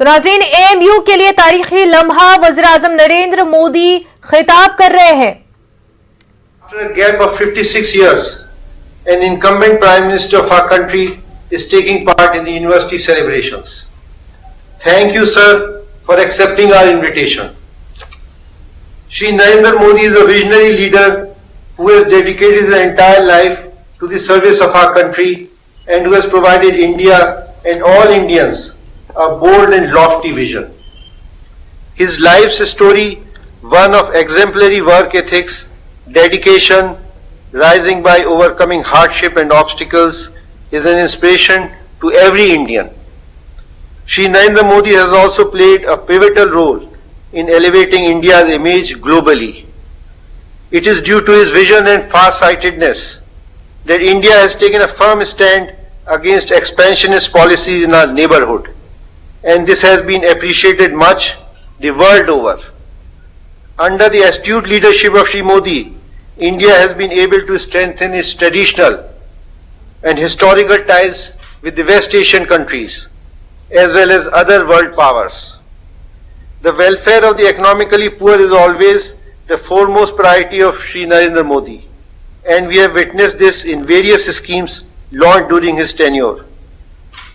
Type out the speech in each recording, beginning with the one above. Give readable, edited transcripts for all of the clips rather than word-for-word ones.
तो नाज़रीन, एएमयू के लिए तारीखी लम्हा वज़ीर आज़म नरेंद्र मोदी खिताब कर रहे हैं। After a gap of 56 years, an incumbent Prime Minister of our country is taking part in the university celebrations. Thank you, sir, for accepting our invitation. Shri Narendra Modi is a visionary leader who has dedicated his entire life to the service of our country and who has provided India and all Indians a bold and lofty vision. His life's story, one of exemplary work ethics, dedication, rising by overcoming hardship and obstacles, is an inspiration to every Indian. Shri Narendra Modi has also played a pivotal role in elevating India's image globally. It is due to his vision and far-sightedness that India has taken a firm stand against expansionist policies in our neighborhood, and this has been appreciated much the world over. Under the astute leadership of Shri Modi, India has been able to strengthen its traditional and historical ties with the West Asian countries as well as other world powers. The welfare of the economically poor is always the foremost priority of Shri Narendra Modi, and we have witnessed this in various schemes launched during his tenure.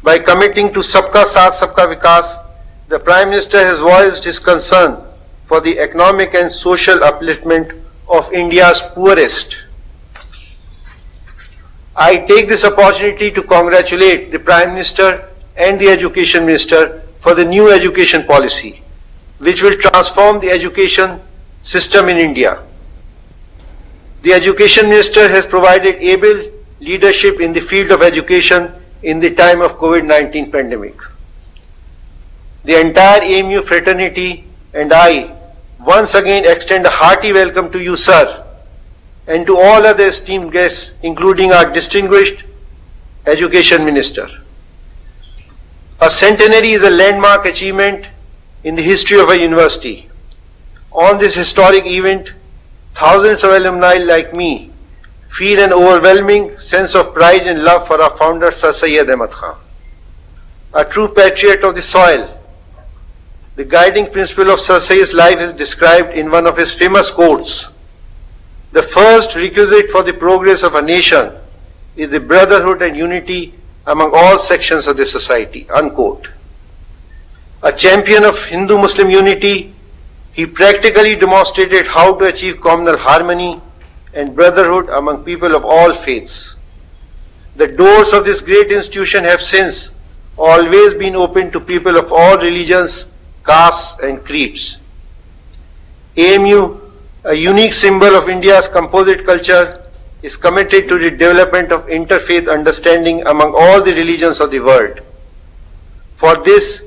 By committing to Sabka Saath Sabka Vikas, the Prime Minister has voiced his concern for the economic and social upliftment of India's poorest. I take this opportunity to congratulate the Prime Minister and the Education Minister for the new education policy, which will transform the education system in India. The Education Minister has provided able leadership in the field of education in the time of COVID-19 pandemic. The entire AMU fraternity and I once again extend a hearty welcome to you, sir, and to all other esteemed guests, including our distinguished Education Minister. A centenary is a landmark achievement in the history of a university. On this historic event, thousands of alumni like me feel an overwhelming sense of pride and love for our founder, Sir Syed Ahmad Khan. A true patriot of the soil, the guiding principle of Sir Syed's life is described in one of his famous quotes: "The first requisite for the progress of a nation is the brotherhood and unity among all sections of the society," unquote. A champion of Hindu-Muslim unity, he practically demonstrated how to achieve communal harmony and brotherhood among people of all faiths. The doors of this great institution have since always been open to people of all religions, castes and creeds. AMU, a unique symbol of India's composite culture, is committed to the development of interfaith understanding among all the religions of the world. For this,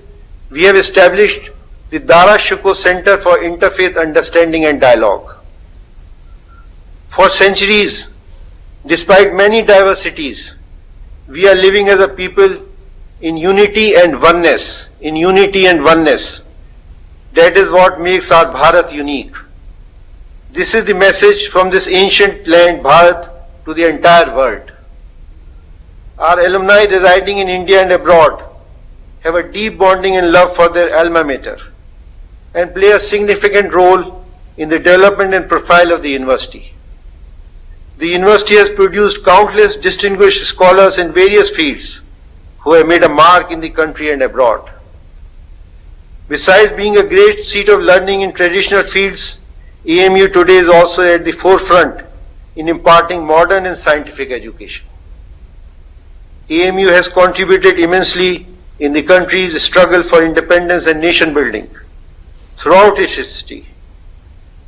we have established the Dara Shikoh Center for Interfaith Understanding and Dialogue. For centuries, despite many diversities, we are living as a people in unity and oneness. In unity and oneness. That is what makes our Bharat unique. This is the message from this ancient land, Bharat, to the entire world. Our alumni residing in India and abroad have a deep bonding and love for their alma mater and play a significant role in the development and profile of the university. The university has produced countless distinguished scholars in various fields who have made a mark in the country and abroad. Besides being a great seat of learning in traditional fields, AMU today is also at the forefront in imparting modern and scientific education. AMU has contributed immensely in the country's struggle for independence and nation building throughout its history.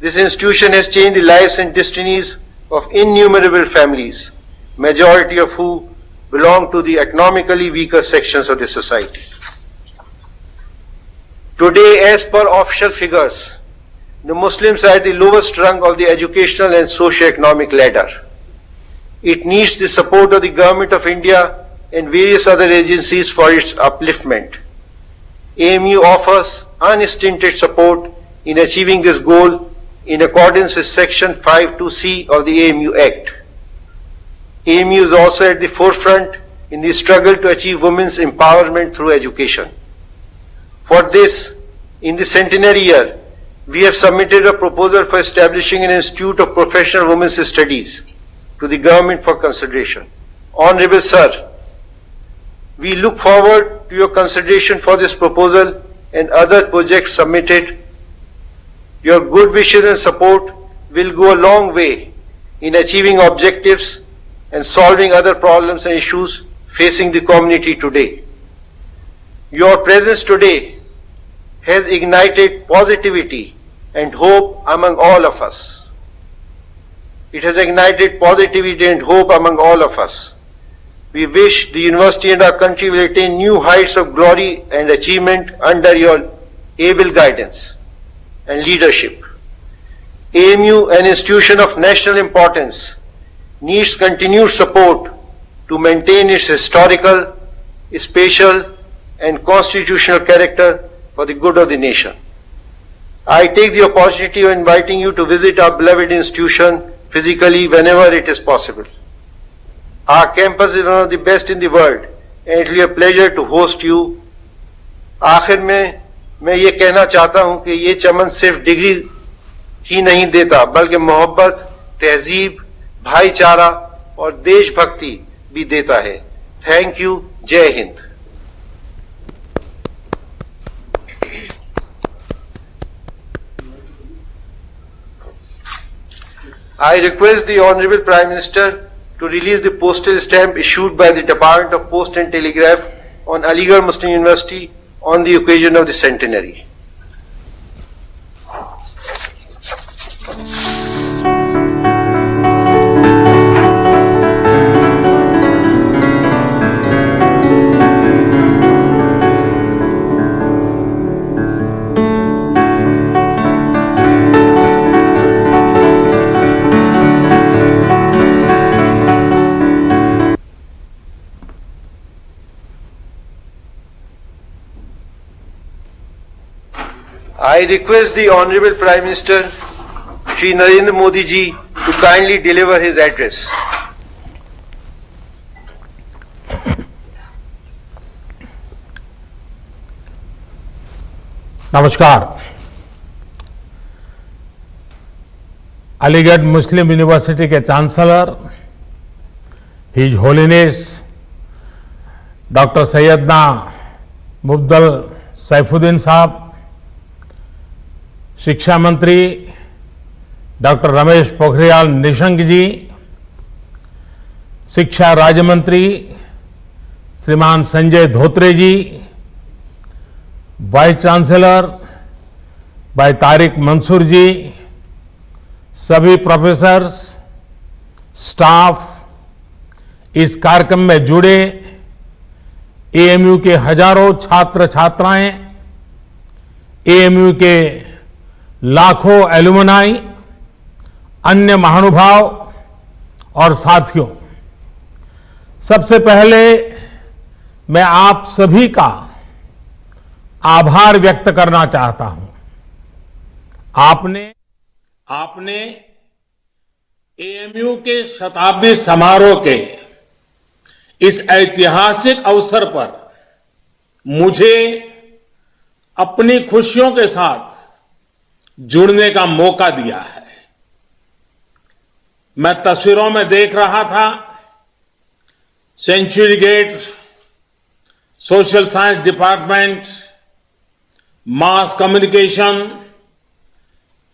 This institution has changed the lives and destinies of innumerable families, majority of who belong to the economically weaker sections of the society. Today, as per official figures, the Muslims are at the lowest rung of the educational and socio-economic ladder. It needs the support of the Government of India and various other agencies for its upliftment. AMU offers unstinted support in achieving this goal in accordance with Section 52C of the AMU Act. AMU is also at the forefront in the struggle to achieve women's empowerment through education. For this, in the centenary year, we have submitted a proposal for establishing an Institute of Professional Women's Studies to the government for consideration. Honorable Sir, we look forward to your consideration for this proposal and other projects submitted. Your good wishes and support will go a long way in achieving objectives and solving other problems and issues facing the community today. Your presence today has ignited positivity and hope among all of us. It has ignited positivity and hope among all of us. We wish the university and our country will attain new heights of glory and achievement under your able guidance and leadership. AMU, an institution of national importance, needs continued support to maintain its historical, spatial, and constitutional character for the good of the nation. I take the opportunity of inviting you to visit our beloved institution physically whenever it is possible. Our campus is one of the best in the world and it will be a pleasure to host you. आखिर में मैं ये कहना चाहता हूं कि ये चमन सिर्फ डिग्री ही नहीं देता बल्कि मोहब्बत, तहजीब, भाईचारा और देशभक्ति भी देता है. Thank you. जय Hind. I request the Honorable Prime Minister to release the postal stamp issued by the Department of Post and Telegraph on Aligarh Muslim University on the occasion of the centenary. I request the Honorable Prime Minister, Shri Narendra Modi ji, to kindly deliver his address. नमस्कार. अलीगढ़ मुस्लिम university के chancellor his holiness doctor Syedna Mufaddal Saifuddin साहब, शिक्षा मंत्री doctor Ramesh Pokhriyal Nishank जी, शिक्षा राज्य मंत्री श्रीमान संजय धोत्रे जी, vice chancellor भाई तारिक मंसूर जी, सभी प्रोफेसर्स, स्टाफ, इस कार्यक्रम में जुड़े एएमयू के हजारों छात्र छात्राएं, एएमयू के लाखों एलुमनाई, अन्य महानुभाव और साथियों, सबसे पहले मैं आप सभी का आभार व्यक्त करना चाहता हूं. आपने एएमयू के शताब्दी समारोह के इस ऐतिहासिक अवसर पर मुझे अपनी खुशियों के साथ जुड़ने का मौका दिया है. मैं तस्वीरों में देख रहा था century gate, social science department, mass communication,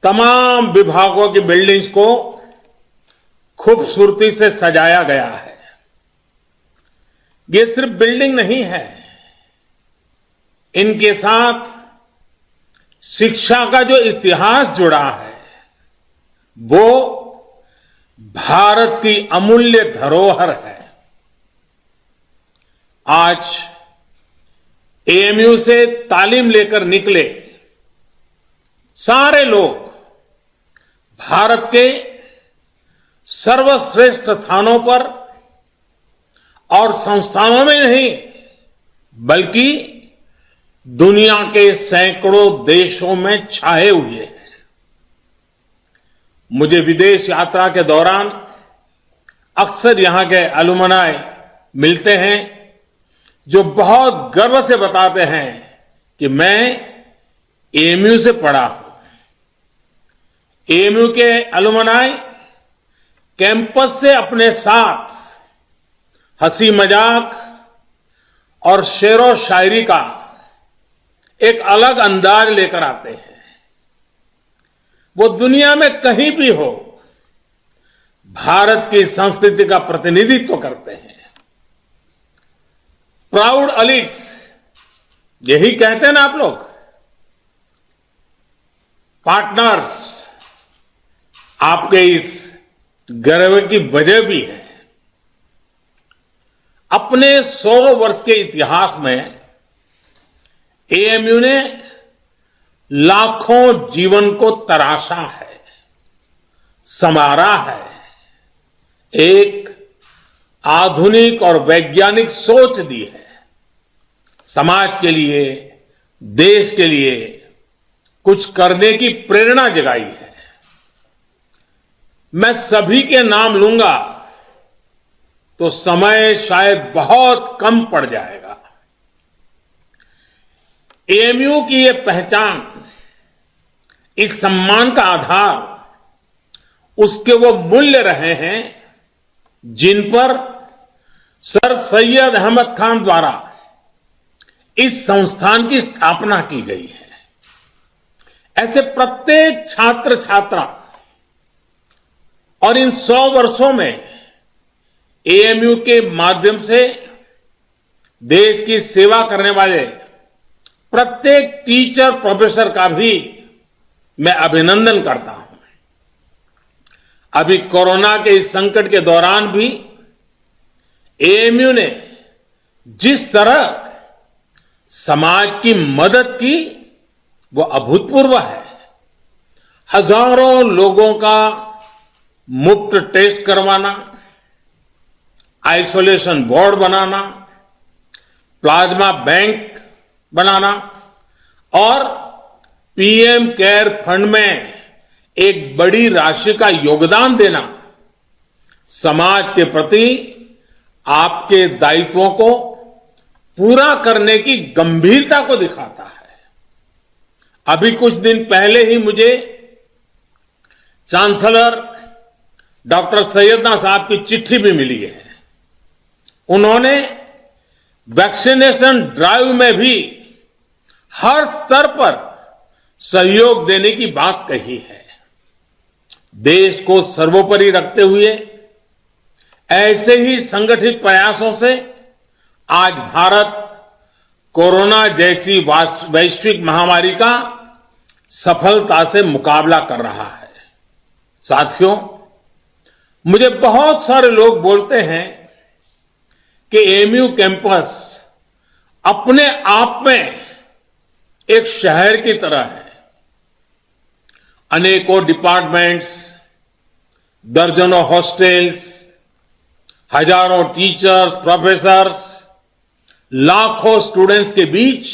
तमाम विभागों की बिल्डिंग्स को खूबसूरती से सजाया गया है. ये सिर्फ बिल्डिंग नहीं है, इनके साथ शिक्षा का जो इतिहास जुड़ा है वो भारत की अमूल्य धरोहर है. आज एएमयू से तालीम लेकर निकले सारे लोग भारत के सर्वश्रेष्ठ स्थानों पर और संस्थानों में नहीं बल्कि दुनिया के सैकड़ों देशों में छाए हुए हैं. मुझे विदेश यात्रा के दौरान अक्सर यहां के अलुमनाई मिलते हैं जो बहुत गर्व से बताते हैं कि मैं एएमयू से पढ़ा हूं। एएमयू के अलुमनाई कैंपस से अपने साथ हंसी मजाक और शेरो शायरी का एक अलग अंदाज लेकर आते हैं। वो दुनिया में कहीं भी हो, भारत की संस्कृति का प्रतिनिधित्व करते हैं। प्राउड अलीग्स, यही कहते हैं ना आप लोग, पार्टनर्स। आपके इस गर्व की वजह भी है। अपने 100 वर्ष के इतिहास में एएमयू ने लाखों जीवन को तराशा है, संवारा है। एक आधुनिक और वैज्ञानिक सोच दी है। समाज के लिए, देश के लिए कुछ करने की प्रेरणा जगाई है। मैं सभी के नाम लूंगा तो समय शायद बहुत कम पड़ जाएगा। एएमयू की ये पहचान, इस सम्मान का आधार उसके वो मूल्य रहे हैं जिन पर सर सैयद अहमद खान द्वारा इस संस्थान की स्थापना की गई है। ऐसे प्रत्येक छात्र छात्रा और इन 100 वर्षों में एएमयू के माध्यम से देश की सेवा करने वाले प्रत्येक टीचर प्रोफेसर का भी मैं अभिनंदन करता हूं। अभी कोरोना के इस संकट के दौरान भी एएमयू ने जिस तरह समाज की मदद की, वो अभूतपूर्व है। हजारों लोगों का मुफ्त टेस्ट करवाना, आइसोलेशन वार्ड बनाना, प्लाज्मा बैंक बनाना और पीएम केयर फंड में एक बड़ी राशि का योगदान देना समाज के प्रति आपके दायित्वों को पूरा करने की गंभीरता को दिखाता है। अभी कुछ दिन पहले ही मुझे चांसलर डॉक्टर सैयदना साहब की चिट्ठी भी मिली है। उन्होंने वैक्सीनेशन ड्राइव में भी हर स्तर पर सहयोग देने की बात कही है। देश को सर्वोपरि रखते हुए ऐसे ही संगठित प्रयासों से आज भारत कोरोना जैसी वैश्विक महामारी का सफलता से मुकाबला कर रहा है। साथियों, मुझे बहुत सारे लोग बोलते हैं कि एएमयू कैंपस अपने आप में एक शहर की तरह है। अनेकों डिपार्टमेंट्स, दर्जनों हॉस्टल्स, हजारों टीचर्स, प्रोफेसर्स, लाखों स्टूडेंट्स के बीच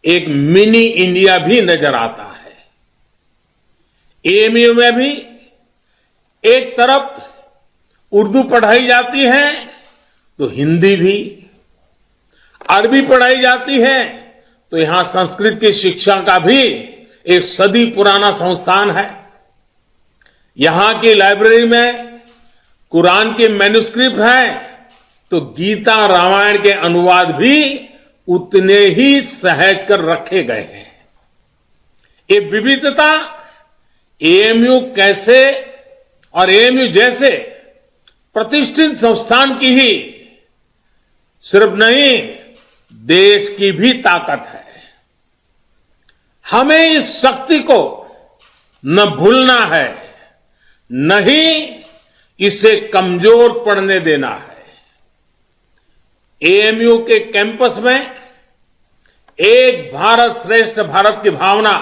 एक मिनी इंडिया भी नजर आता है। एएमयू में भी एक तरफ उर्दू पढ़ाई जाती है तो हिंदी भी, अरबी पढ़ाई जाती है तो यहां संस्कृत की शिक्षा का भी एक सदी पुराना संस्थान है। यहां की लाइब्रेरी में कुरान के मैन्युस्क्रिप्ट हैं तो गीता रामायण के अनुवाद भी उतने ही सहज कर रखे गए हैं। ये विविधता एएमयू कैसे और एएमयू जैसे प्रतिष्ठित संस्थान की ही सिर्फ नहीं, देश की भी ताकत है। हमें इस शक्ति को न भूलना है, न ही इसे कमजोर पड़ने देना है। एएमयू के कैंपस में एक भारत श्रेष्ठ भारत की भावना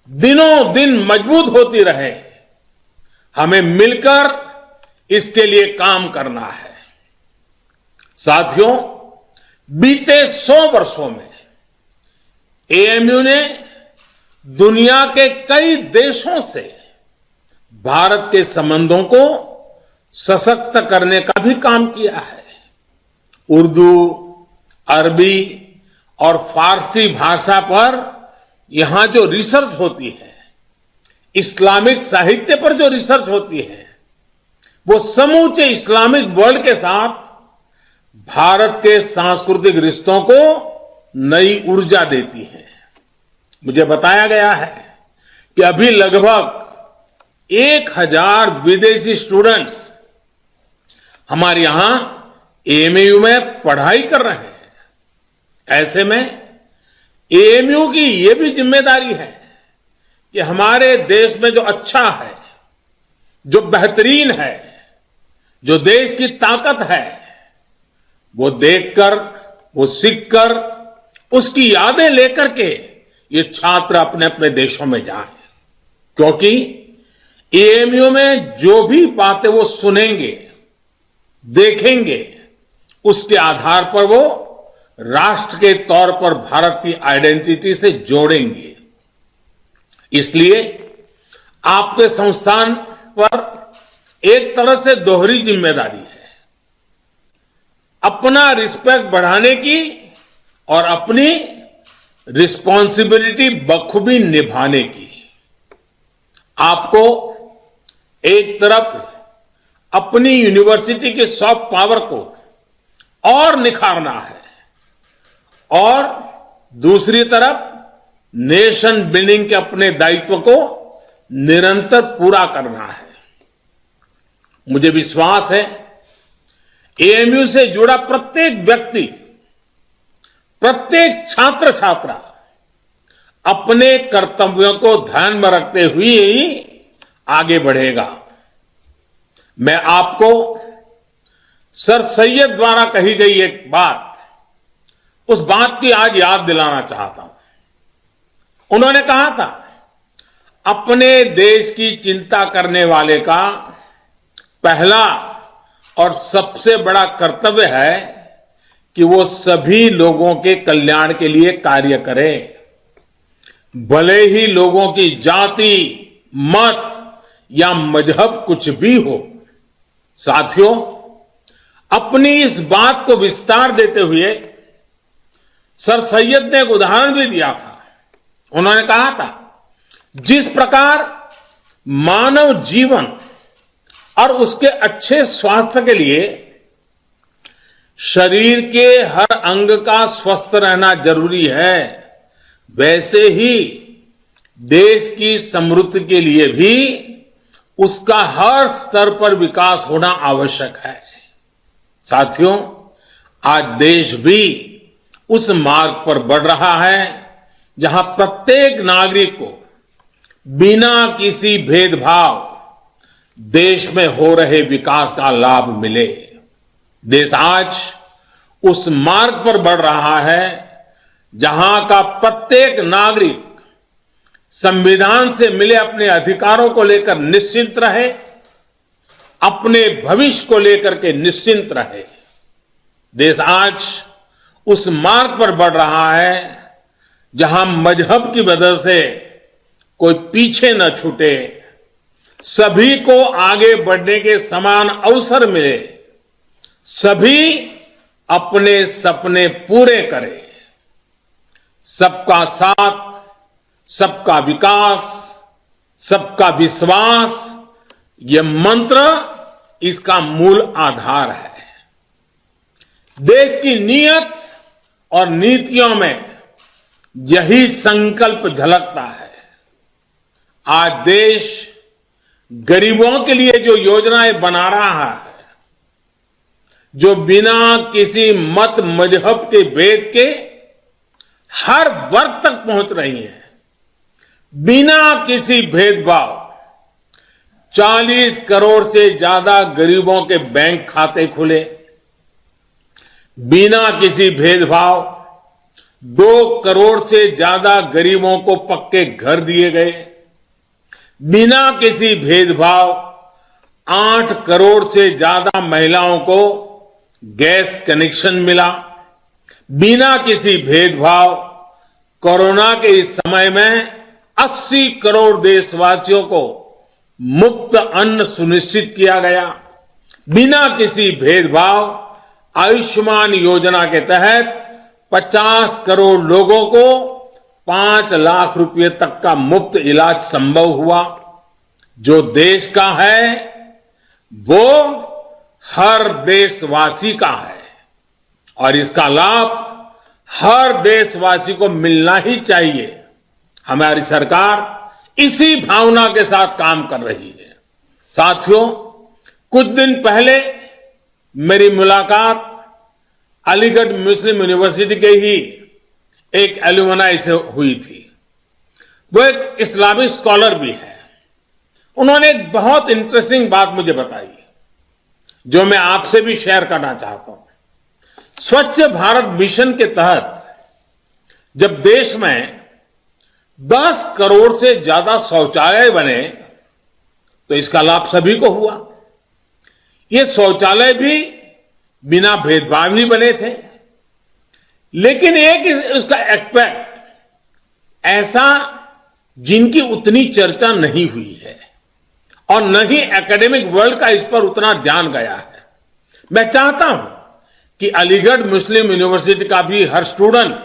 दिनों दिन मजबूत होती रहे, हमें मिलकर इसके लिए काम करना है। साथियों, बीते 100 वर्षों में एएमयू ने दुनिया के कई देशों से भारत के संबंधों को सशक्त करने का भी काम किया है। उर्दू, अरबी और फारसी भाषा पर यहां जो रिसर्च होती है, इस्लामिक साहित्य पर जो रिसर्च होती है, वो समूचे इस्लामिक वर्ल्ड के साथ भारत के सांस्कृतिक रिश्तों को नई ऊर्जा देती है। मुझे बताया गया है कि अभी लगभग 1000 विदेशी स्टूडेंट्स हमारे यहां एएमयू में पढ़ाई कर रहे हैं। ऐसे में एएमयू की यह भी जिम्मेदारी है कि हमारे देश में जो अच्छा है, जो बेहतरीन है, जो देश की ताकत है, वो देखकर, वो सीखकर, उसकी यादें लेकर के ये छात्र अपने अपने देशों में जाएं। क्योंकि एएमयू में जो भी बातें वो सुनेंगे, देखेंगे, उसके आधार पर वो राष्ट्र के तौर पर भारत की आइडेंटिटी से जोड़ेंगे। इसलिए आपके संस्थान पर एक तरह से दोहरी जिम्मेदारी है, अपना रिस्पेक्ट बढ़ाने की और अपनी रिस्पॉन्सिबिलिटी बखूबी निभाने की। आपको एक तरफ अपनी यूनिवर्सिटी के सॉफ्ट पावर को और निखारना है और दूसरी तरफ नेशन बिल्डिंग के अपने दायित्व को निरंतर पूरा करना है। मुझे विश्वास है एएमयू से जुड़ा प्रत्येक व्यक्ति, प्रत्येक छात्र छात्रा अपने कर्तव्यों को ध्यान में रखते हुए ही आगे बढ़ेगा। मैं आपको सर सैयद द्वारा कही गई एक बात, उस बात की आज याद दिलाना चाहता हूं। उन्होंने कहा था, अपने देश की चिंता करने वाले का पहला और सबसे बड़ा कर्तव्य है कि वो सभी लोगों के कल्याण के लिए कार्य करे, भले ही लोगों की जाति, मत या मजहब कुछ भी हो। साथियों, अपनी इस बात को विस्तार देते हुए सर सैयद ने एक उदाहरण भी दिया था। उन्होंने कहा था, जिस प्रकार मानव जीवन और उसके अच्छे स्वास्थ्य के लिए शरीर के हर अंग का स्वस्थ रहना जरूरी है, वैसे ही देश की समृद्धि के लिए भी उसका हर स्तर पर विकास होना आवश्यक है। साथियों, आज देश भी उस मार्ग पर बढ़ रहा है जहां प्रत्येक नागरिक को बिना किसी भेदभाव देश में हो रहे विकास का लाभ मिले। देश आज उस मार्ग पर बढ़ रहा है जहां का प्रत्येक नागरिक संविधान से मिले अपने अधिकारों को लेकर निश्चिंत रहे, अपने भविष्य को लेकर के निश्चिंत रहे। देश आज उस मार्ग पर बढ़ रहा है जहां मजहब की वजह से कोई पीछे न छूटे, सभी को आगे बढ़ने के समान अवसर मिले, सभी अपने सपने पूरे करें। सबका साथ, सबका विकास, सबका विश्वास, यह मंत्र इसका मूल आधार है। देश की नीयत और नीतियों में यही संकल्प झलकता है। आज देश गरीबों के लिए जो योजनाएं बना रहा है, जो बिना किसी मत मजहब के भेद के हर वर्ग तक पहुंच रही है, बिना किसी भेदभाव 40 करोड़ से ज्यादा गरीबों के बैंक खाते खुले, बिना किसी भेदभाव 2 करोड़ से ज्यादा गरीबों को पक्के घर दिए गए, बिना किसी भेदभाव 8 करोड़ से ज्यादा महिलाओं को गैस कनेक्शन मिला, बिना किसी भेदभाव कोरोना के इस समय में 80 करोड़ देशवासियों को मुफ्त अन्न सुनिश्चित किया गया, बिना किसी भेदभाव आयुष्मान योजना के तहत 50 करोड़ लोगों को 5 लाख रुपए तक का मुफ्त इलाज संभव हुआ। जो देश का है वो हर देशवासी का है और इसका लाभ हर देशवासी को मिलना ही चाहिए। हमारी सरकार इसी भावना के साथ काम कर रही है। साथियों, कुछ दिन पहले मेरी मुलाकात अलीगढ़ मुस्लिम यूनिवर्सिटी के ही एक एलुमनाई से हुई थी। वो एक इस्लामिक स्कॉलर भी है। उन्होंने एक बहुत इंटरेस्टिंग बात मुझे बताई जो मैं आपसे भी शेयर करना चाहता हूं। स्वच्छ भारत मिशन के तहत जब देश में 10 करोड़ से ज्यादा शौचालय बने तो इसका लाभ सभी को हुआ। ये शौचालय भी बिना भेदभाव ही बने थे। लेकिन एक उसका एस्पेक्ट ऐसा जिनकी उतनी चर्चा नहीं हुई है और न ही एकेडमिक वर्ल्ड का इस पर उतना ध्यान गया है। मैं चाहता हूं कि अलीगढ़ मुस्लिम यूनिवर्सिटी का भी हर स्टूडेंट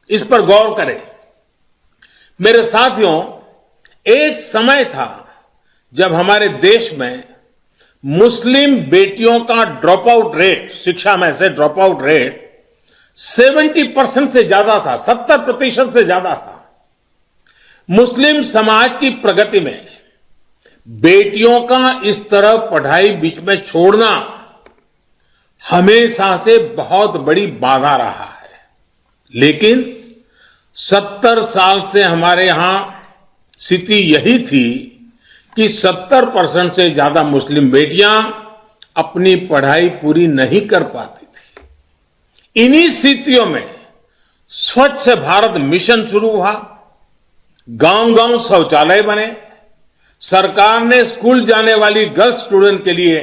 इस पर गौर करे। मेरे साथियों, एक समय था जब हमारे देश में मुस्लिम बेटियों का ड्रॉप आउट रेट, शिक्षा में से ड्रॉप आउट रेट 70% से ज्यादा था, 70% से ज्यादा था। मुस्लिम समाज की प्रगति में बेटियों का इस तरह पढ़ाई बीच में छोड़ना हमेशा से बहुत बड़ी बाधा रहा है। लेकिन 70 साल से हमारे यहां स्थिति यही थी कि 70% से ज्यादा मुस्लिम बेटियां अपनी पढ़ाई पूरी नहीं कर पाती थी। इन्हीं स्थितियों में स्वच्छ भारत मिशन शुरू हुआ। गांव-गांव शौचालय बने। सरकार ने स्कूल जाने वाली गर्ल्स स्टूडेंट के लिए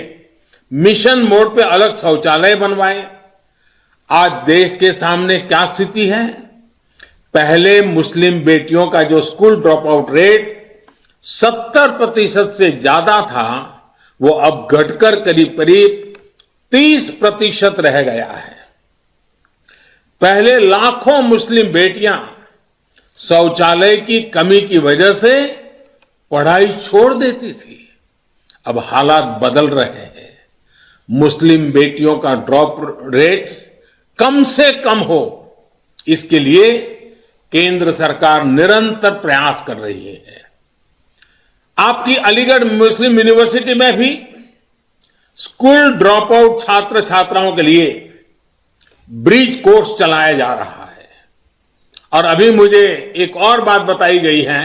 मिशन मोड पे अलग शौचालय बनवाए। आज देश के सामने क्या स्थिति है? पहले मुस्लिम बेटियों का जो स्कूल ड्रॉप आउट रेट 70% से ज्यादा था, वो अब घटकर करीब करीब 30% रह गया है। पहले लाखों मुस्लिम बेटियां शौचालय की कमी की वजह से पढ़ाई छोड़ देती थी। अब हालात बदल रहे हैं। मुस्लिम बेटियों का ड्रॉप रेट कम से कम हो, इसके लिए केंद्र सरकार निरंतर प्रयास कर रही है। आपकी अलीगढ़ मुस्लिम यूनिवर्सिटी में भी स्कूल ड्रॉप आउट छात्र छात्राओं के लिए ब्रिज कोर्स चलाया जा रहा है। और अभी मुझे एक और बात बताई गई है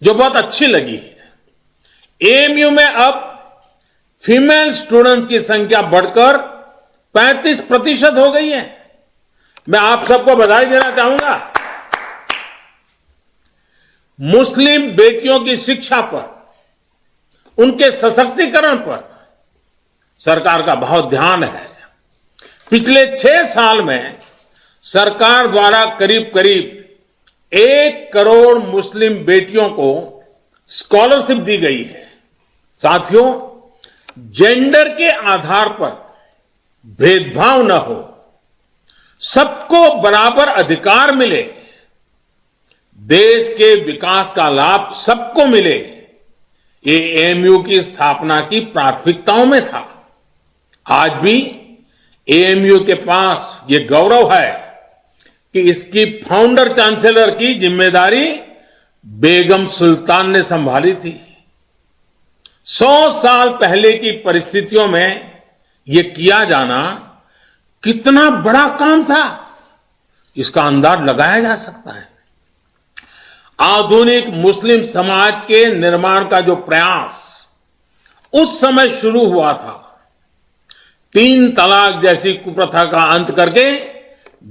जो बहुत अच्छी लगी है। एएमयू में अब फीमेल स्टूडेंट्स की संख्या बढ़कर 35% हो गई है। मैं आप सबको बधाई देना चाहूंगा। मुस्लिम बेटियों की शिक्षा पर, उनके सशक्तिकरण पर सरकार का बहुत ध्यान है। पिछले 6 साल में सरकार द्वारा करीब करीब 1 करोड़ मुस्लिम बेटियों को स्कॉलरशिप दी गई है। साथियों, जेंडर के आधार पर भेदभाव न हो, सबको बराबर अधिकार मिले, देश के विकास का लाभ सबको मिले, ये एएमयू की स्थापना की प्राथमिकताओं में था। आज भी एएमयू के पास ये गौरव है कि इसकी फाउंडर चांसलर की जिम्मेदारी बेगम सुल्तान ने संभाली थी। 100 साल पहले की परिस्थितियों में यह किया जाना कितना बड़ा काम था, इसका अंदाज लगाया जा सकता है। आधुनिक मुस्लिम समाज के निर्माण का जो प्रयास उस समय शुरू हुआ था, 3 तलाक जैसी कुप्रथा का अंत करके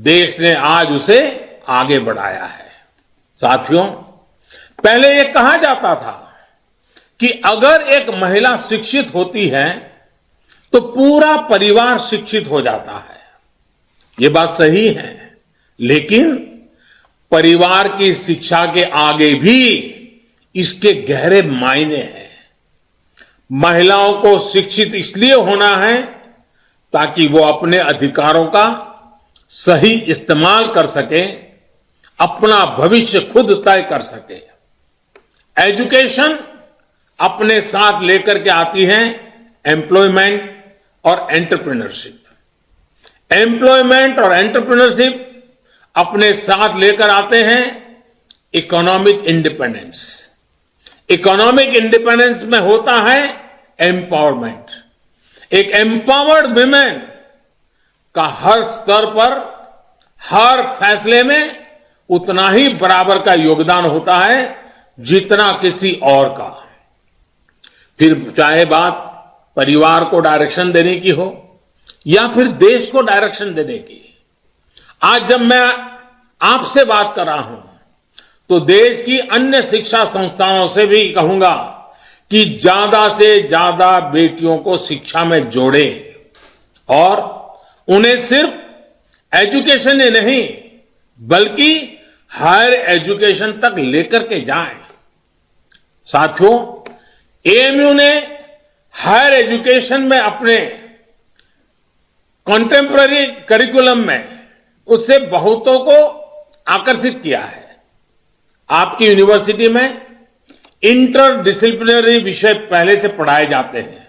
देश ने आज उसे आगे बढ़ाया है। साथियों, पहले यह कहा जाता था कि अगर एक महिला शिक्षित होती है तो पूरा परिवार शिक्षित हो जाता है। यह बात सही है, लेकिन परिवार की शिक्षा के आगे भी इसके गहरे मायने हैं। महिलाओं को शिक्षित इसलिए होना है ताकि वो अपने अधिकारों का सही इस्तेमाल कर सके, अपना भविष्य खुद तय कर सके। एजुकेशन अपने साथ लेकर के आती है एम्प्लॉयमेंट और एंटरप्रेन्योरशिप। एम्प्लॉयमेंट और एंटरप्रेन्योरशिप अपने साथ लेकर आते हैं इकोनॉमिक इंडिपेंडेंस। इकोनॉमिक इंडिपेंडेंस में होता है एम्पावरमेंट। एक एम्पावर्ड विमेन का हर स्तर पर, हर फैसले में उतना ही बराबर का योगदान होता है जितना किसी और का। फिर चाहे बात परिवार को डायरेक्शन देने की हो या फिर देश को डायरेक्शन देने की। आज जब मैं आपसे बात कर रहा हूं तो देश की अन्य शिक्षा संस्थानों से भी कहूंगा कि ज्यादा से ज्यादा बेटियों को शिक्षा में जोड़े और उन्हें सिर्फ एजुकेशन ही नहीं बल्कि हायर एजुकेशन तक लेकर के जाएं। साथियों, एएमयू ने हायर एजुकेशन में अपने कॉन्टेम्पररी करिकुलम में उससे बहुतों को आकर्षित किया है। आपकी यूनिवर्सिटी में इंटर डिसिप्लिनरी विषय पहले से पढ़ाए जाते हैं।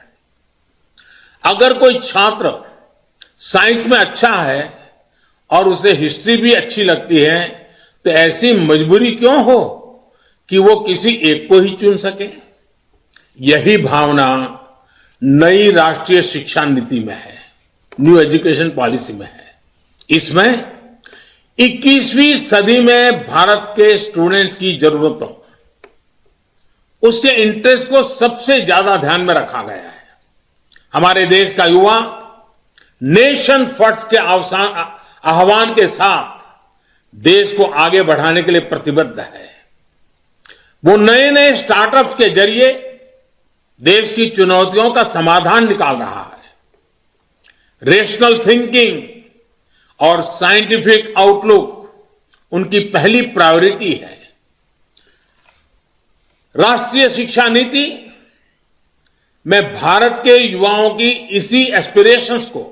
अगर कोई छात्र साइंस में अच्छा है और उसे हिस्ट्री भी अच्छी लगती है तो ऐसी मजबूरी क्यों हो कि वो किसी एक को ही चुन सके। यही भावना नई राष्ट्रीय शिक्षा नीति में है, न्यू एजुकेशन पॉलिसी में है। इसमें 21वीं सदी में भारत के स्टूडेंट्स की जरूरतों, उसके इंटरेस्ट को सबसे ज्यादा ध्यान में रखा गया है। हमारे देश का युवा नेशन फर्स्ट के आह्वान के साथ देश को आगे बढ़ाने के लिए प्रतिबद्ध है। वो नए नए स्टार्टअप्स के जरिए देश की चुनौतियों का समाधान निकाल रहा है। रेशनल थिंकिंग और साइंटिफिक आउटलुक उनकी पहली प्रायोरिटी है। राष्ट्रीय शिक्षा नीति में भारत के युवाओं की इसी एस्पिरेशंस को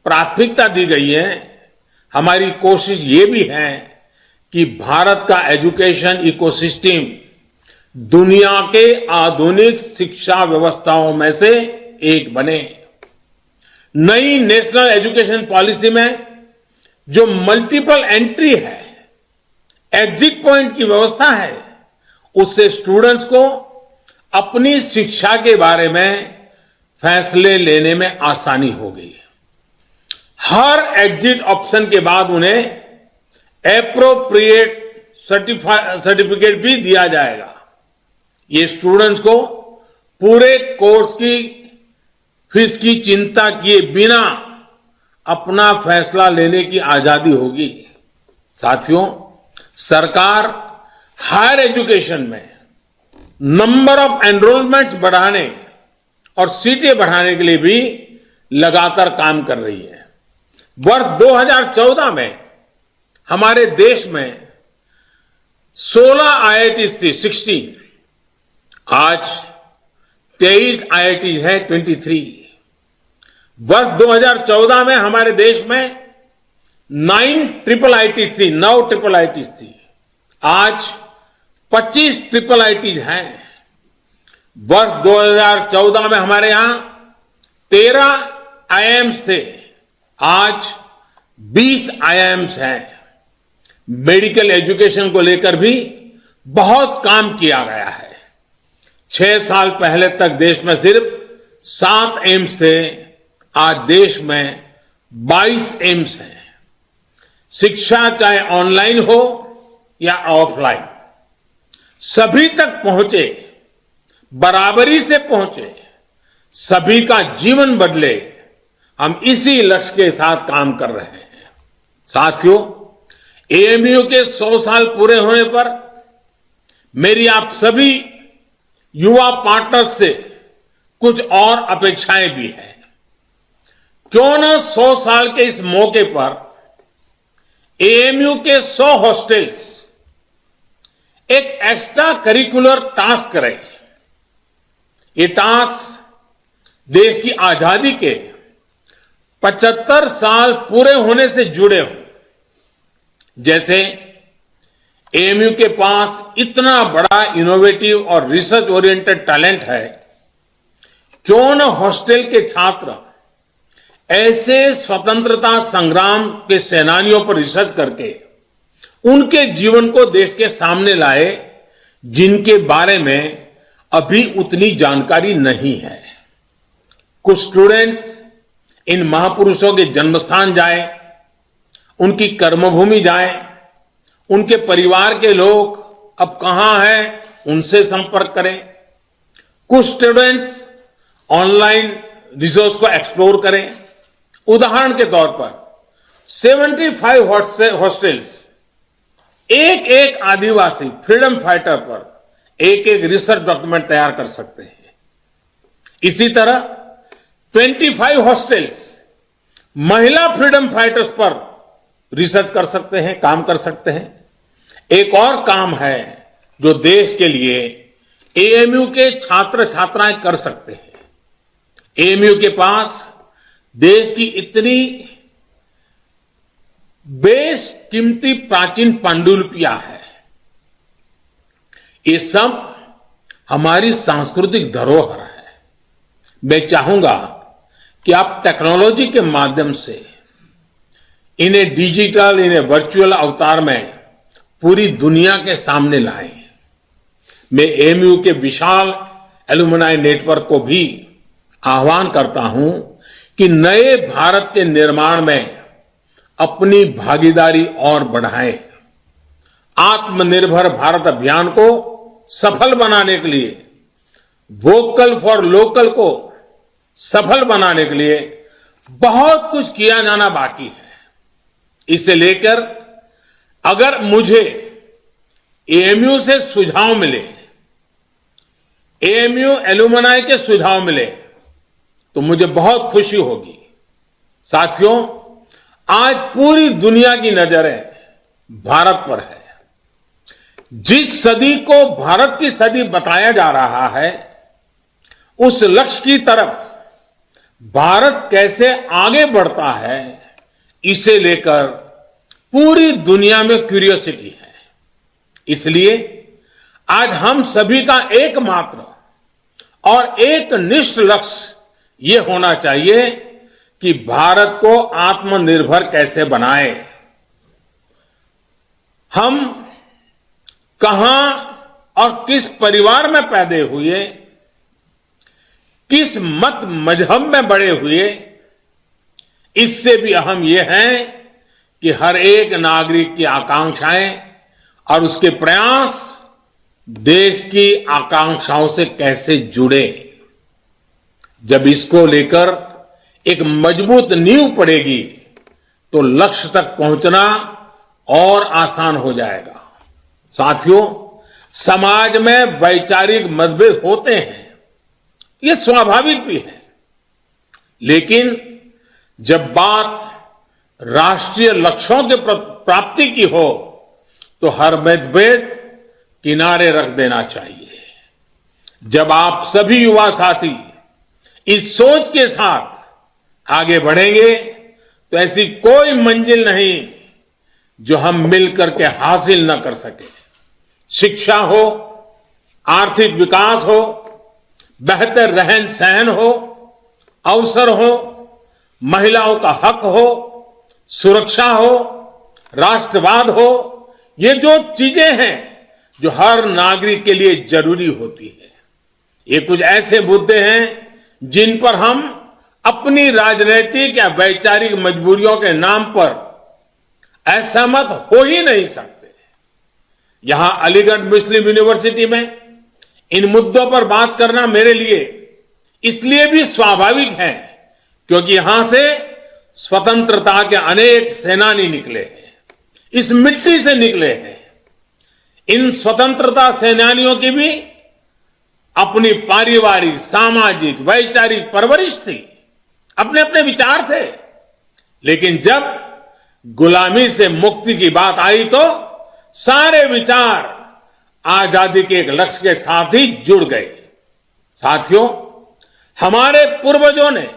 प्राथमिकता दी गई है। हमारी कोशिश ये भी है कि भारत का एजुकेशन इकोसिस्टम दुनिया के आधुनिक शिक्षा व्यवस्थाओं में से एक बने। नई नेशनल एजुकेशन पॉलिसी में जो मल्टीपल एंट्री है, एग्जिट पॉइंट की व्यवस्था है, उससे स्टूडेंट्स को अपनी शिक्षा के बारे में फैसले लेने में आसानी होगी। हर एग्जिट ऑप्शन के बाद उन्हें एप्रोप्रिएट सर्टिफिकेट भी दिया जाएगा। ये स्टूडेंट्स को पूरे कोर्स की फीस की चिंता किए बिना अपना फैसला लेने की आजादी होगी। साथियों, सरकार हायर एजुकेशन में नंबर ऑफ एनरोलमेंट्स बढ़ाने और सीटें बढ़ाने के लिए भी लगातार काम कर रही है। वर्ष 2014 में हमारे देश में 16 आईआईटीज थी, 16। आज 23 आईआईटीज है, 23। वर्ष 2014 में हमारे देश में 9 ट्रिपल आईटीज थी, 9 ट्रिपल आईटीज थी। आज 25 ट्रिपल आईटीज हैं। वर्ष 2014 में हमारे यहां 13 आईआईएम्स थे, आज 20 आईआईएम्स हैं। मेडिकल एजुकेशन को लेकर भी बहुत काम किया गया है। 6 साल पहले तक देश में सिर्फ 7 एम्स थे, आज देश में 22 एम्स हैं। शिक्षा चाहे ऑनलाइन हो या ऑफलाइन, सभी तक पहुंचे, बराबरी से पहुंचे, सभी का जीवन बदले, हम इसी लक्ष्य के साथ काम कर रहे हैं। साथियों, एएमयू के 100 साल पूरे होने पर मेरी आप सभी युवा पार्टनर्स से कुछ और अपेक्षाएं भी हैं। क्यों न 100 साल के इस मौके पर एएमयू के 100 हॉस्टल्स एक एक्स्ट्रा करिकुलर टास्क करें। ये टास्क देश की आजादी के 75 साल पूरे होने से जुड़े हो। जैसे एएमयू के पास इतना बड़ा इनोवेटिव और रिसर्च ओरिएंटेड टैलेंट है, क्यों न हॉस्टल के छात्र ऐसे स्वतंत्रता संग्राम के सेनानियों पर रिसर्च करके उनके जीवन को देश के सामने लाए, जिनके बारे में अभी उतनी जानकारी नहीं है। कुछ स्टूडेंट्स इन महापुरुषों के जन्मस्थान जाए, उनकी कर्मभूमि जाए, उनके परिवार के लोग अब कहां हैं उनसे संपर्क करें। कुछ स्टूडेंट्स ऑनलाइन रिसोर्स को एक्सप्लोर करें। उदाहरण के तौर पर 75 हॉस्टल्स एक एक आदिवासी फ्रीडम फाइटर पर एक एक रिसर्च डॉक्यूमेंट तैयार कर सकते हैं। इसी तरह 25 हॉस्टल्स महिला फ्रीडम फाइटर्स पर रिसर्च कर सकते हैं, काम कर सकते हैं। एक और काम है जो देश के लिए एएमयू के छात्र छात्राएं कर सकते हैं। एएमयू के पास देश की इतनी बेशकीमती प्राचीन पांडुलिपियां है। ये सब हमारी सांस्कृतिक धरोहर है। मैं चाहूंगा कि आप टेक्नोलॉजी के माध्यम से इन्हें डिजिटल, इन्हें वर्चुअल अवतार में पूरी दुनिया के सामने लाएं। मैं एएमयू के विशाल एलुमनाई नेटवर्क को भी आह्वान करता हूं कि नए भारत के निर्माण में अपनी भागीदारी और बढ़ाएं। आत्मनिर्भर भारत अभियान को सफल बनाने के लिए, वोकल फॉर लोकल को सफल बनाने के लिए बहुत कुछ किया जाना बाकी है। इसे लेकर अगर मुझे एएमयू से सुझाव मिले, एएमयू एलुमनाई के सुझाव मिले, तो मुझे बहुत खुशी होगी। साथियों, आज पूरी दुनिया की नजरें भारत पर है। जिस सदी को भारत की सदी बताया जा रहा है, उस लक्ष्य की तरफ भारत कैसे आगे बढ़ता है, इसे लेकर पूरी दुनिया में क्यूरियोसिटी है। इसलिए आज हम सभी का एकमात्र और एक निष्ठ लक्ष्य ये होना चाहिए कि भारत को आत्मनिर्भर कैसे बनाए। हम कहां और किस परिवार में पैदा हुए, किस मत मजहब में बड़े हुए, इससे भी अहम यह है कि हर एक नागरिक की आकांक्षाएं और उसके प्रयास देश की आकांक्षाओं से कैसे जुड़े। जब इसको लेकर एक मजबूत नींव पड़ेगी तो लक्ष्य तक पहुंचना और आसान हो जाएगा। साथियों, समाज में वैचारिक मतभेद होते हैं, ये स्वाभाविक भी है, लेकिन जब बात राष्ट्रीय लक्ष्यों के प्राप्ति की हो तो हर मतभेद किनारे रख देना चाहिए। जब आप सभी युवा साथी इस सोच के साथ आगे बढ़ेंगे तो ऐसी कोई मंजिल नहीं जो हम मिलकर के हासिल न कर सके। शिक्षा हो, आर्थिक विकास हो, बेहतर रहन सहन हो, अवसर हो, महिलाओं का हक हो, सुरक्षा हो, राष्ट्रवाद हो, ये जो चीजें हैं जो हर नागरिक के लिए जरूरी होती है, ये कुछ ऐसे मुद्दे हैं जिन पर हम अपनी राजनीतिक या वैचारिक मजबूरियों के नाम पर असहमत हो ही नहीं सकते। यहां अलीगढ़ मुस्लिम यूनिवर्सिटी में इन मुद्दों पर बात करना मेरे लिए इसलिए भी स्वाभाविक है क्योंकि यहां से स्वतंत्रता के अनेक सेनानी निकले हैं, इस मिट्टी से निकले हैं। इन स्वतंत्रता सेनानियों की भी अपनी पारिवारिक, सामाजिक, वैचारिक परवरिश थी, अपने अपने विचार थे, लेकिन जब गुलामी से मुक्ति की बात आई तो सारे विचार आजादी के एक लक्ष्य के साथ ही जुड़ गए। साथियों, हमारे पूर्वजों ने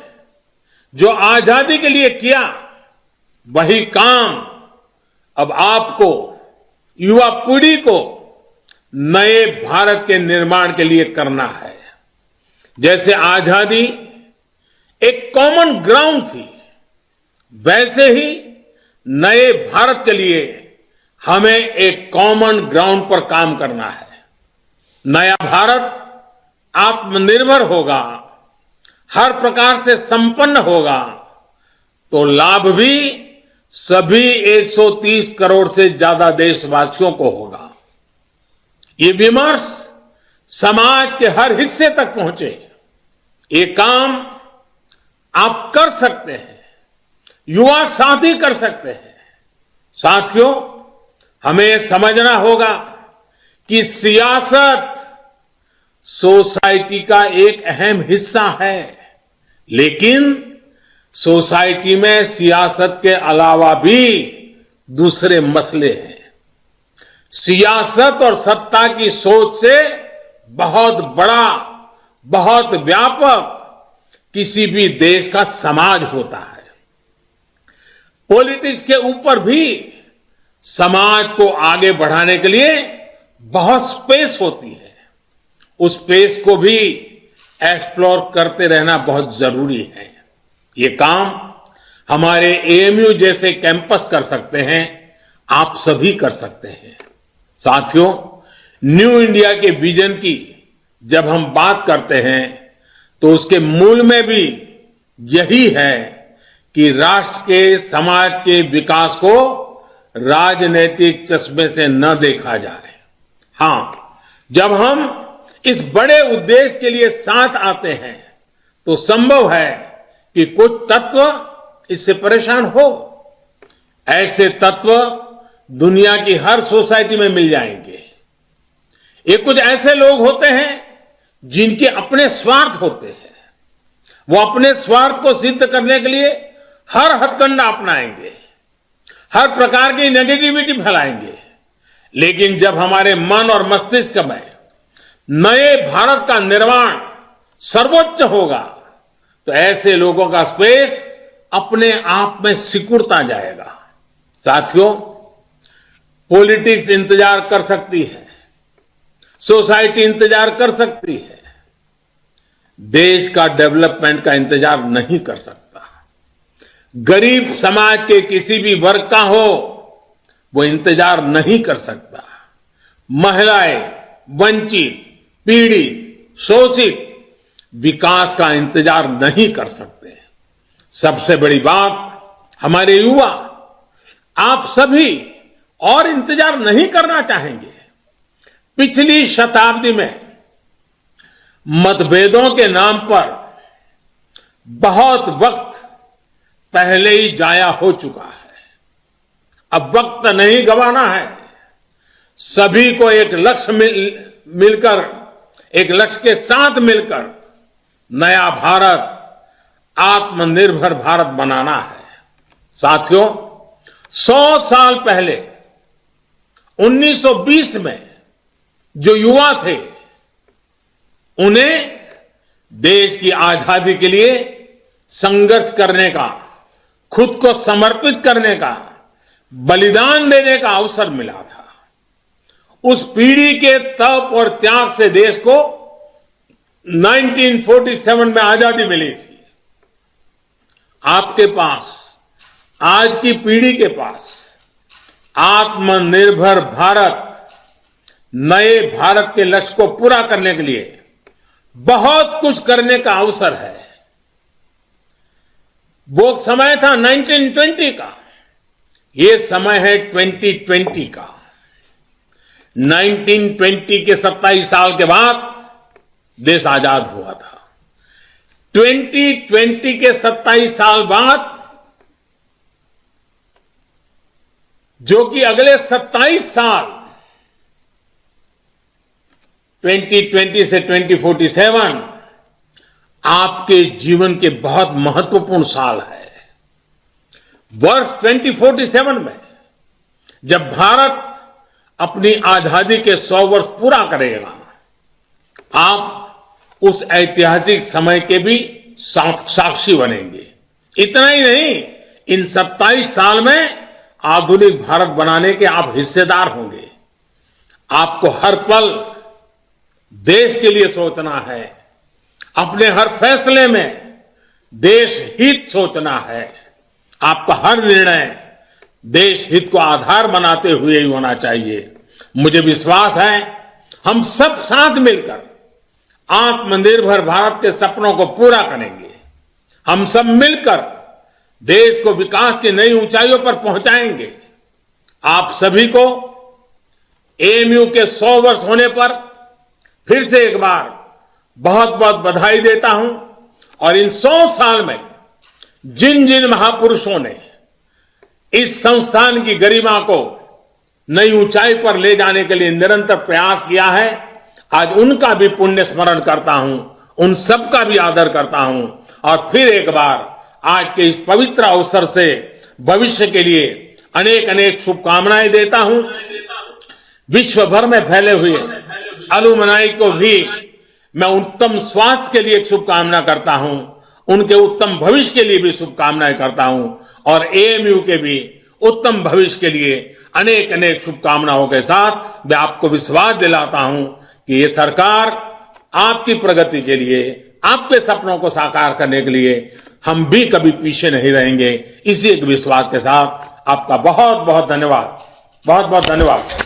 जो आजादी के लिए किया वही काम अब आपको, युवा पीढ़ी को नए भारत के निर्माण के लिए करना है। जैसे आजादी एक कॉमन ग्राउंड थी, वैसे ही नए भारत के लिए हमें एक कॉमन ग्राउंड पर काम करना है। नया भारत आत्मनिर्भर होगा, हर प्रकार से संपन्न होगा, तो लाभ भी सभी 130 करोड़ से ज्यादा देशवासियों को होगा। ये विमर्श समाज के हर हिस्से तक पहुंचे, ये काम आप कर सकते हैं, युवा साथी कर सकते हैं। साथियों, हमें समझना होगा कि सियासत सोसाइटी का एक अहम हिस्सा है, लेकिन सोसाइटी में सियासत के अलावा भी दूसरे मसले हैं। सियासत और सत्ता की सोच से बहुत बड़ा, बहुत व्यापक किसी भी देश का समाज होता है। पॉलिटिक्स के ऊपर भी समाज को आगे बढ़ाने के लिए बहुत स्पेस होती है। उस स्पेस को भी एक्सप्लोर करते रहना बहुत जरूरी है। ये काम हमारे एएमयू जैसे कैंपस कर सकते हैं, आप सभी कर सकते हैं। साथियों, न्यू इंडिया के विजन की जब हम बात करते हैं तो उसके मूल में भी यही है कि राष्ट्र के, समाज के विकास को राजनीतिक चश्मे से न देखा जाए। हां, जब हम इस बड़े उद्देश्य के लिए साथ आते हैं तो संभव है कि कुछ तत्व इससे परेशान हो। ऐसे तत्व दुनिया की हर सोसाइटी में मिल जाएंगे। ये कुछ ऐसे लोग होते हैं जिनके अपने स्वार्थ होते हैं। वो अपने स्वार्थ को सिद्ध करने के लिए हर हथकंडा अपनाएंगे, हर प्रकार की नेगेटिविटी फैलाएंगे। लेकिन जब हमारे मन और मस्तिष्क में नए भारत का निर्माण सर्वोच्च होगा तो ऐसे लोगों का स्पेस अपने आप में सिकुड़ता जाएगा। साथियों, पॉलिटिक्स इंतजार कर सकती है, सोसाइटी इंतजार कर सकती है, देश का डेवलपमेंट का इंतजार नहीं कर सकता। गरीब समाज के किसी भी वर्ग का हो वो इंतजार नहीं कर सकता। महिलाएं, वंचित, पीड़ित, शोषित विकास का इंतजार नहीं कर सकते। सबसे बड़ी बात, हमारे युवा, आप सभी और इंतजार नहीं करना चाहेंगे। पिछली शताब्दी में मतभेदों के नाम पर बहुत वक्त पहले ही जाया हो चुका है। अब वक्त नहीं गंवाना है। सभी को एक लक्ष्य मिलकर, एक लक्ष्य के साथ मिलकर नया भारत, आत्मनिर्भर भारत बनाना है। साथियों, 100 साल पहले 1920 में जो युवा थे, उन्हें देश की आजादी के लिए संघर्ष करने का, खुद को समर्पित करने का, बलिदान देने का अवसर मिला था। उस पीढ़ी के तप और त्याग से देश को 1947 में आजादी मिली थी। आपके पास, आज की पीढ़ी के पास आत्मनिर्भर भारत, नए भारत के लक्ष्य को पूरा करने के लिए बहुत कुछ करने का अवसर है। वो समय था 1920 का, ये समय है 2020 का। 1920 के 27 साल के बाद देश आजाद हुआ था। 2020 के 27 साल बाद, जो कि अगले 27 साल 2020 से 2047 आपके जीवन के बहुत महत्वपूर्ण साल है। वर्ष 2047 में जब भारत अपनी आजादी के 100 वर्ष पूरा करेगा, आप उस ऐतिहासिक समय के भी साक्षी बनेंगे। इतना ही नहीं, इन 27 साल में आधुनिक भारत बनाने के आप हिस्सेदार होंगे। आपको हर पल देश के लिए सोचना है, अपने हर फैसले में देश हित सोचना है। आपका हर निर्णय देश हित को आधार बनाते हुए ही होना चाहिए। मुझे विश्वास है हम सब साथ मिलकर आत्मनिर्भर भारत के सपनों को पूरा करेंगे। हम सब मिलकर देश को विकास की नई ऊंचाइयों पर पहुंचाएंगे। आप सभी को एएमयू के 100 वर्ष होने पर फिर से एक बार बहुत बहुत बधाई देता हूं और इन 100 साल में जिन जिन महापुरुषों ने इस संस्थान की गरिमा को नई ऊंचाई पर ले जाने के लिए निरंतर प्रयास किया है, आज उनका भी पुण्य स्मरण करता हूं, उन सबका भी आदर करता हूं और फिर एक बार आज के इस पवित्र अवसर से भविष्य के लिए अनेक अनेक शुभकामनाएं देता हूं। विश्व भर में फैले हुए अलुमनाई को भी मैं उत्तम स्वास्थ्य के लिए शुभकामना करता हूं, उनके उत्तम भविष्य के लिए भी शुभकामनाएं करता हूं और एएमयू के भी उत्तम भविष्य के लिए अनेक अनेक शुभकामनाओं के साथ मैं आपको विश्वास दिलाता हूं कि ये सरकार आपकी प्रगति के लिए, आपके सपनों को साकार करने के लिए हम भी कभी पीछे नहीं रहेंगे। इसी एक विश्वास के साथ आपका बहुत बहुत धन्यवाद, बहुत बहुत धन्यवाद।